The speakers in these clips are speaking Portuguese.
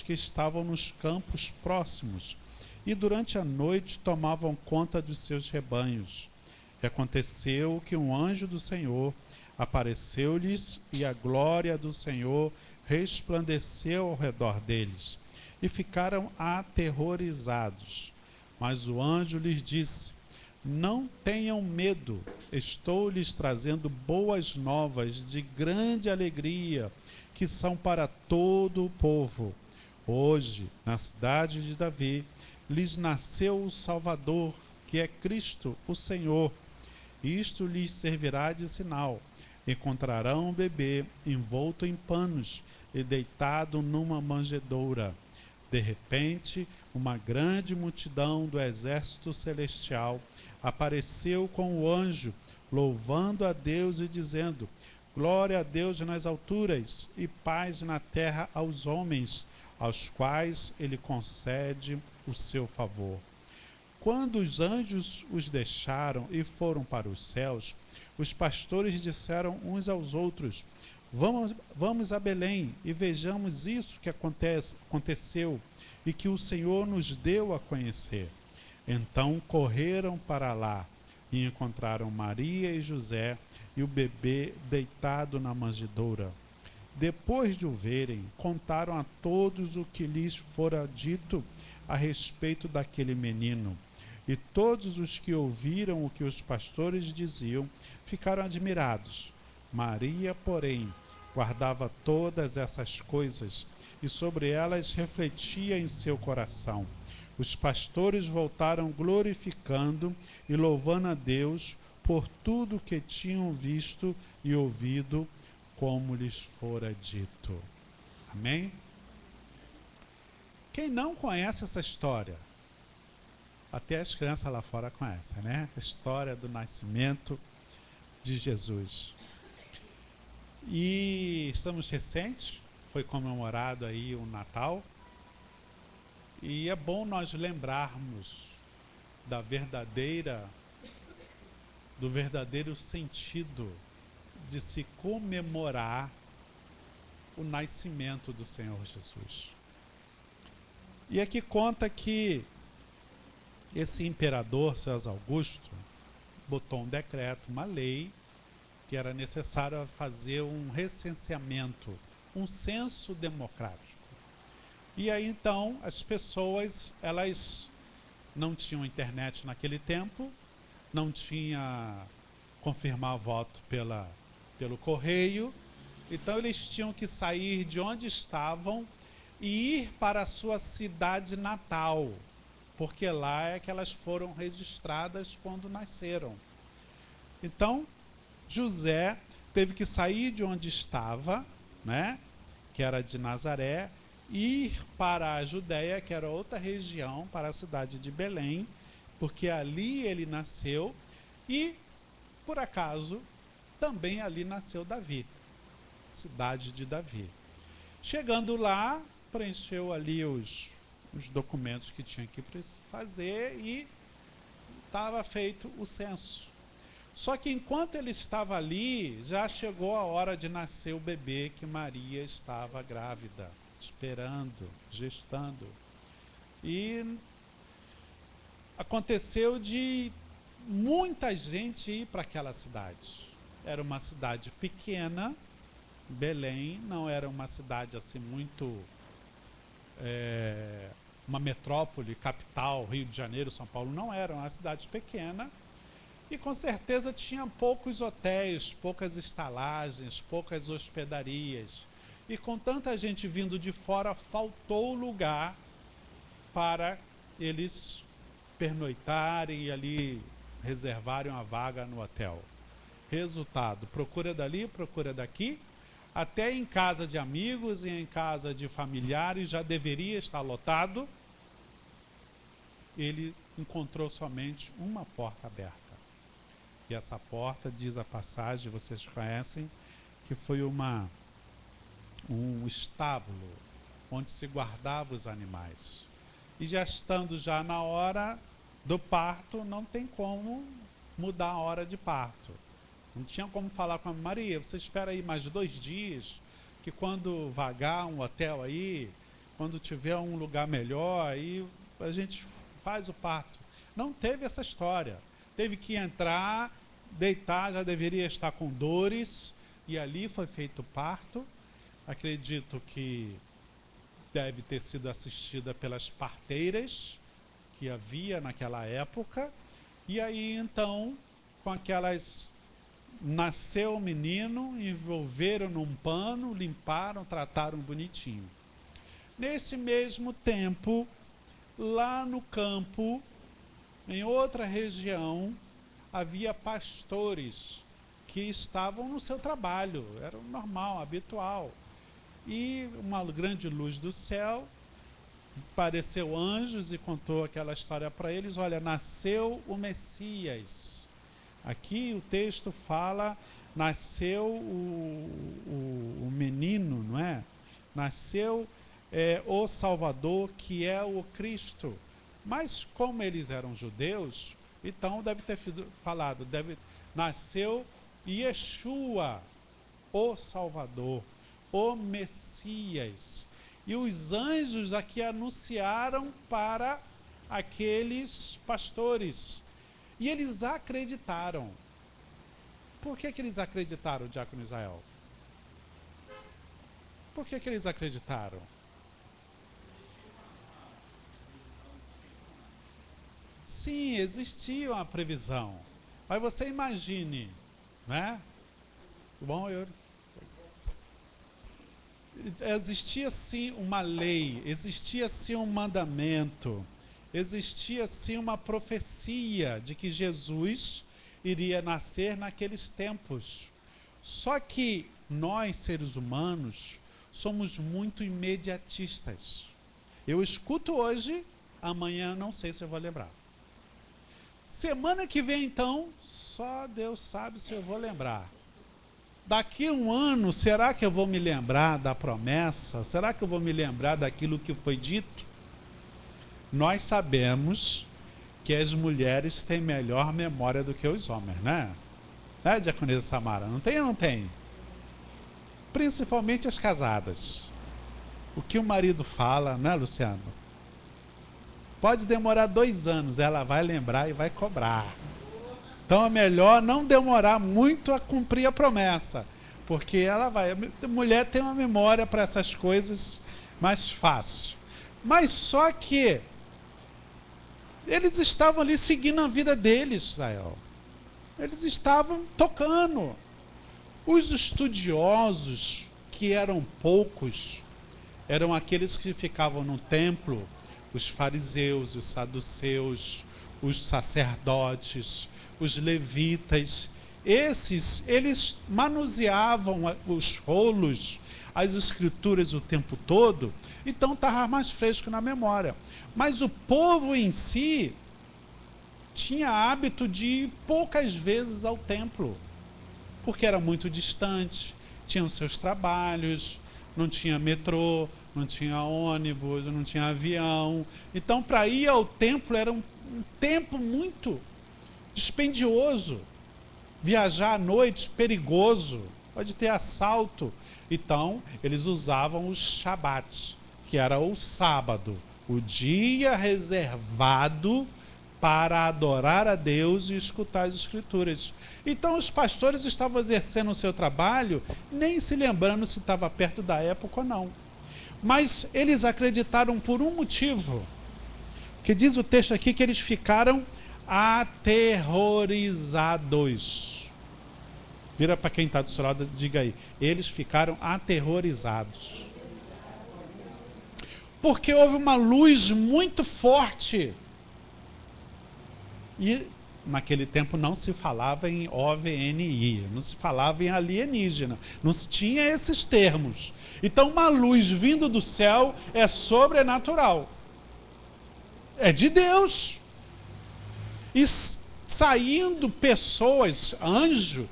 que estavam nos campos próximos, e durante a noite tomavam conta dos seus rebanhos. E aconteceu que um anjo do Senhor apareceu-lhes, e a glória do Senhor resplandeceu ao redor deles, e ficaram aterrorizados. Mas o anjo lhes disse: não tenham medo, estou lhes trazendo boas novas de grande alegria, que são para todo o povo. Hoje, na cidade de Davi, lhes nasceu o Salvador, que é Cristo, o Senhor. Isto lhes servirá de sinal: encontrarão um bebê envolto em panos e deitado numa manjedoura. De repente, uma grande multidão do exército celestial apareceu com o anjo, louvando a Deus e dizendo: glória a Deus nas alturas e paz na terra aos homens, aos quais ele concede o seu favor. Quando os anjos os deixaram e foram para os céus, os pastores disseram uns aos outros: vamos a Belém e vejamos isso que aconteceu e que o Senhor nos deu a conhecer. Então correram para lá e encontraram Maria e José e o bebê deitado na manjedoura. Depois de o verem, contaram a todos o que lhes fora dito a respeito daquele menino. E todos os que ouviram o que os pastores diziam ficaram admirados. Maria, porém, guardava todas essas coisas e sobre elas refletia em seu coração. Os pastores voltaram glorificando e louvando a Deus por tudo que tinham visto e ouvido, como lhes fora dito. Amém? Quem não conhece essa história? Até as crianças lá fora conhecem, né? A história do nascimento de Jesus. E estamos recentes, foi comemorado aí o Natal. E é bom nós lembrarmos do verdadeiro sentido de se comemorar o nascimento do Senhor Jesus. E aqui conta que esse imperador, César Augusto, botou um decreto, uma lei, que era necessário fazer um recenseamento, um censo democrático. E aí então as pessoas, elas não tinham internet naquele tempo, não tinha confirmar voto pelo correio, então eles tinham que sair de onde estavam e ir para a sua cidade natal, porque lá é que elas foram registradas quando nasceram. Então José teve que sair de onde estava, né, que era de Nazaré, ir para a Judéia, que era outra região, para a cidade de Belém, porque ali ele nasceu, e, por acaso, também ali nasceu Davi, cidade de Davi. Chegando lá, preencheu ali os documentos que tinha que fazer e estava feito o censo. Só que enquanto ele estava ali, já chegou a hora de nascer o bebê que Maria estava grávida, esperando, gestando. E aconteceu de muita gente ir para aquela cidade. Era uma cidade pequena, Belém, não era uma cidade assim muito... uma metrópole, capital, Rio de Janeiro, São Paulo, não era uma cidade pequena. E com certeza tinha poucos hotéis, poucas estalagens, poucas hospedarias. E com tanta gente vindo de fora, faltou lugar para eles pernoitarem e ali reservarem uma vaga no hotel. Resultado, procura dali, procura daqui, até em casa de amigos e em casa de familiares já deveria estar lotado. Ele encontrou somente uma porta aberta. E essa porta, diz a passagem, vocês conhecem, que foi um estábulo onde se guardava os animais. E já estando já na hora do parto, não tem como mudar a hora de parto. Não tinha como falar com a Maria, você espera aí mais 2 dias, que quando vagar um hotel aí, quando tiver um lugar melhor, aí a gente faz o parto. Não teve essa história. Teve que entrar, deitar, já deveria estar com dores, e ali foi feito o parto. Acredito que deve ter sido assistida pelas parteiras que havia naquela época. E aí, então, com aquelas... Nasceu o menino, envolveram num pano, limparam, trataram bonitinho. Nesse mesmo tempo, lá no campo, em outra região, havia pastores que estavam no seu trabalho, era normal, habitual. E uma grande luz do céu, apareceu anjos e contou aquela história para eles. Olha, nasceu o Messias. Aqui o texto fala, nasceu o menino, não é? Nasceu o Salvador, que é o Cristo. Mas como eles eram judeus, então deve ter falado, nasceu Yeshua, o Salvador, o Messias. E os anjos aqui anunciaram para aqueles pastores. E eles acreditaram. Por que eles acreditaram, Diácono Israel? Por que eles acreditaram? Sim, existia uma previsão. Mas você imagine, né? Bom, existia sim uma lei, existia sim um mandamento, existia sim uma profecia de que Jesus iria nascer naqueles tempos. Só que nós, seres humanos, somos muito imediatistas. Eu escuto hoje, amanhã não sei se eu vou lembrar. Semana que vem, então, só Deus sabe se eu vou lembrar. Daqui a um ano, será que eu vou me lembrar da promessa? Será que eu vou me lembrar daquilo que foi dito? Nós sabemos que as mulheres têm melhor memória do que os homens, né? Né, Diaconisa Samara? Não tem ou não tem? Principalmente as casadas. O que o marido fala, né, Luciano? Pode demorar 2 anos, ela vai lembrar e vai cobrar. Então é melhor não demorar muito a cumprir a promessa, porque ela vai... A mulher tem uma memória para essas coisas mais fácil. Mas só que eles estavam ali seguindo a vida deles, Israel. Eles estavam tocando. Os estudiosos, que eram poucos, eram aqueles que ficavam no templo, os fariseus, os saduceus, os sacerdotes, os levitas. Esses, eles manuseavam os rolos, as escrituras o tempo todo, então estava mais fresco na memória. Mas o povo em si tinha hábito de ir poucas vezes ao templo, porque era muito distante, tinham seus trabalhos, não tinha metrô, não tinha ônibus, não tinha avião. Então, para ir ao templo era um tempo muito dispendioso. Viajar à noite, perigoso, pode ter assalto. Então, eles usavam os Shabbat, que era o sábado, o dia reservado para adorar a Deus e escutar as Escrituras. Então, os pastores estavam exercendo o seu trabalho, nem se lembrando se estava perto da época ou não. Mas eles acreditaram por um motivo, que diz o texto aqui que eles ficaram aterrorizados. Vira para quem está do seu lado e diga aí, eles ficaram aterrorizados. Porque houve uma luz muito forte. E naquele tempo não se falava em OVNI, não se falava em alienígena, não se tinha esses termos. Então uma luz vindo do céu é sobrenatural. É de Deus. E saindo pessoas, anjo,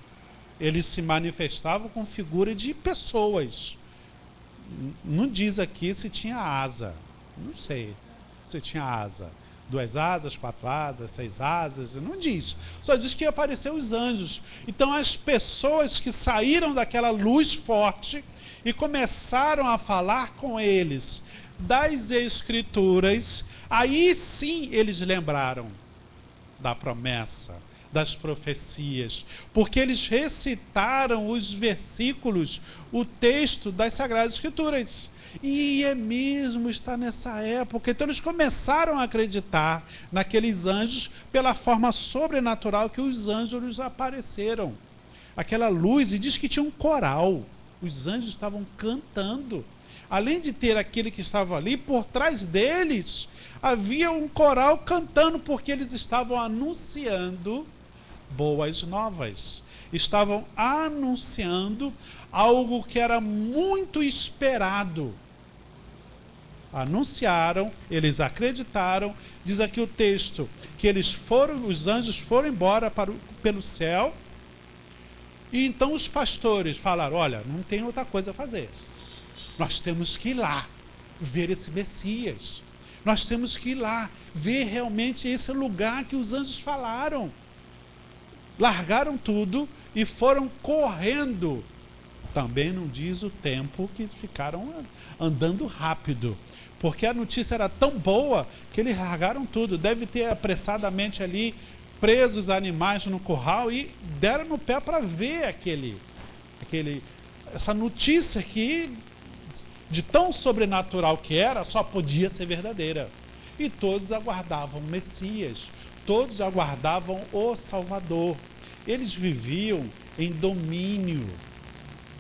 eles se manifestavam com figura de pessoas. Não diz aqui se tinha asa. Não sei se tinha asa. 2 asas, 4 asas, 6 asas, não diz. Só diz que apareceram os anjos. Então as pessoas que saíram daquela luz forte e começaram a falar com eles das Escrituras, aí sim eles lembraram da promessa, das profecias, porque eles recitaram os versículos, o texto das Sagradas Escrituras. E é mesmo, está nessa época. Então eles começaram a acreditar naqueles anjos pela forma sobrenatural que os anjos lhes apareceram. Aquela luz, e diz que tinha um coral. Os anjos estavam cantando. Além de ter aquele que estava ali, por trás deles havia um coral cantando, porque eles estavam anunciando boas novas. Estavam anunciando algo que era muito esperado. Anunciaram, eles acreditaram, diz aqui o texto, que os anjos foram embora pelo céu, e então os pastores falaram, olha, não tem outra coisa a fazer. Nós temos que ir lá, ver esse Messias. Nós temos que ir lá, ver realmente esse lugar que os anjos falaram. Largaram tudo e foram correndo. Também não diz o tempo que ficaram andando rápido. Porque a notícia era tão boa que eles largaram tudo. Deve ter apressadamente ali preso os animais no curral e deram no pé para ver essa notícia que, de tão sobrenatural que era, só podia ser verdadeira. E todos aguardavam o Messias, todos aguardavam o Salvador. Eles viviam em domínio,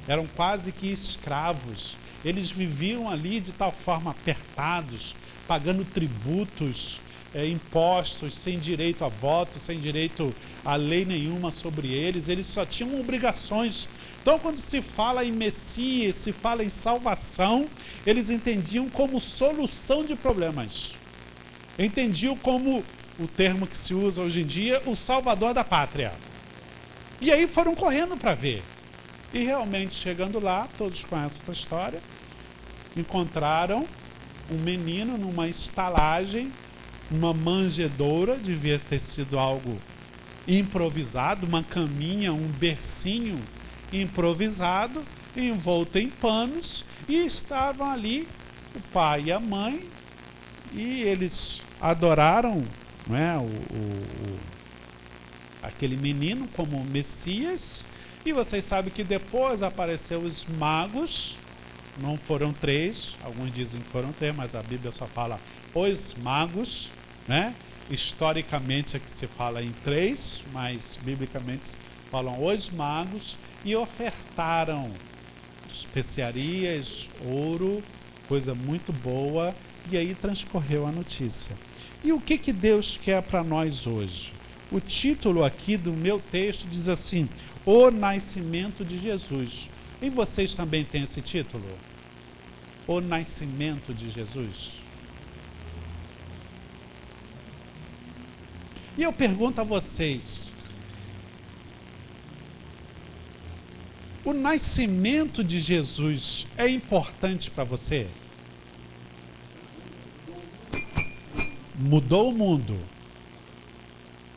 eram quase que escravos. Eles viviam ali de tal forma apertados, pagando tributos, impostos, sem direito a voto, sem direito a lei nenhuma sobre eles. Eles só tinham obrigações. Então, quando se fala em Messias, se fala em salvação, eles entendiam como solução de problemas. Entendiam como, o termo que se usa hoje em dia, o salvador da pátria. E aí foram correndo para ver. E realmente, chegando lá, todos conhecem essa história, encontraram um menino numa estalagem, uma manjedoura, devia ter sido algo improvisado, uma caminha, um bercinho improvisado, envolto em panos, e estavam ali o pai e a mãe, e eles adoraram, não é, aquele menino como Messias. E vocês sabem que depois apareceu os magos, não foram 3, alguns dizem que foram 3, mas a Bíblia só fala os magos, né? Historicamente é que se fala em 3, mas biblicamente falam os magos, e ofertaram especiarias, ouro, coisa muito boa, e aí transcorreu a notícia. E o que Deus quer para nós hoje? O título aqui do meu texto diz assim: O Nascimento de Jesus. E vocês também têm esse título? O Nascimento de Jesus. E eu pergunto a vocês, o nascimento de Jesus é importante para você? Mudou o mundo.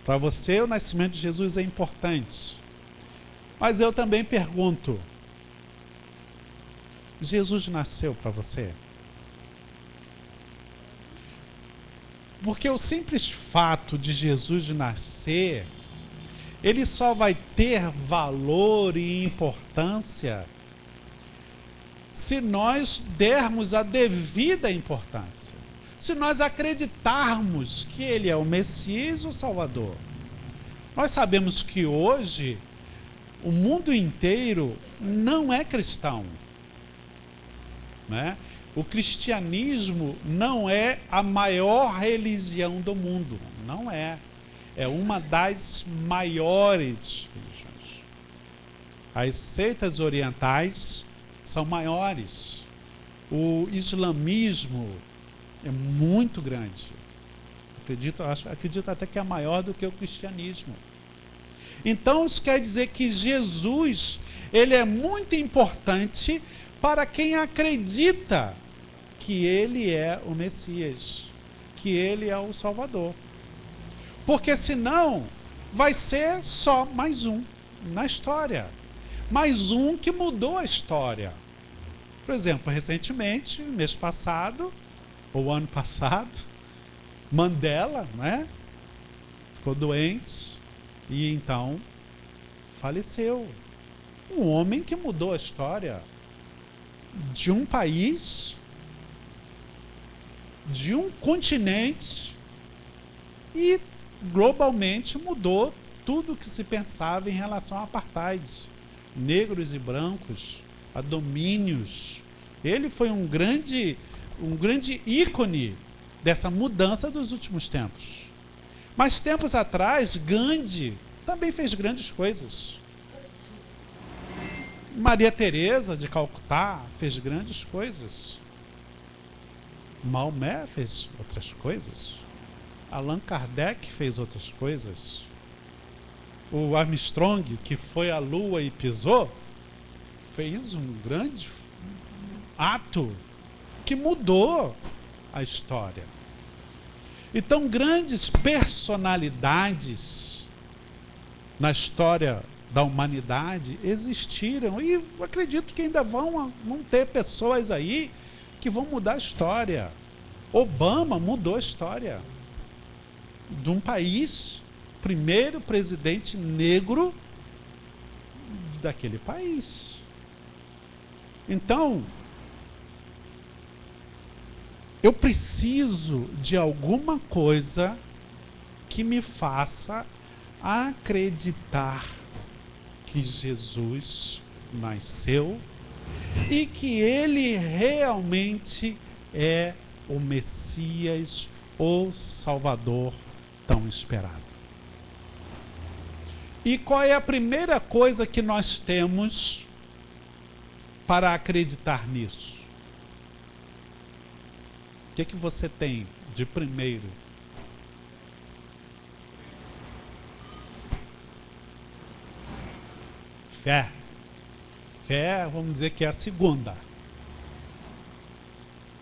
Para você, o nascimento de Jesus é importante. Mas eu também pergunto, Jesus nasceu para você? Porque o simples fato de Jesus nascer, ele só vai ter valor e importância se nós dermos a devida importância. Se nós acreditarmos que ele é o Messias, o Salvador. Nós sabemos que hoje o mundo inteiro não é cristão, né? O cristianismo não é a maior religião do mundo, não é. É uma das maiores religiões. As seitas orientais são maiores. O islamismo é muito grande. Acredito até que é maior do que o cristianismo. Então isso quer dizer que Jesus, ele é muito importante para quem acredita que ele é o Messias, que ele é o Salvador. Porque senão vai ser só mais um na história. Mais um que mudou a história. Por exemplo, recentemente, mês passado, ou ano passado. Mandela, né? Ficou doente e então faleceu. Um homem que mudou a história de um país, de um continente e globalmente mudou tudo o que se pensava em relação a apartheid, negros e brancos, a domínios. Ele foi um grande ícone dessa mudança dos últimos tempos. Mas tempos atrás, Gandhi também fez grandes coisas. Maria Teresa de Calcutá fez grandes coisas. Maomé fez outras coisas. Allan Kardec fez outras coisas. O Armstrong, que foi à Lua e pisou, fez um grande ato que mudou a história. Então, grandes personalidades na história da humanidade existiram e eu acredito que ainda vão ter pessoas aí que vão mudar a história. Obama mudou a história de um país, primeiro presidente negro daquele país. Então, eu preciso de alguma coisa que me faça acreditar que Jesus nasceu e que ele realmente é o Messias, o Salvador tão esperado. E qual é a primeira coisa que nós temos para acreditar nisso? O que você tem de primeiro? Fé. Fé, vamos dizer que é a segunda.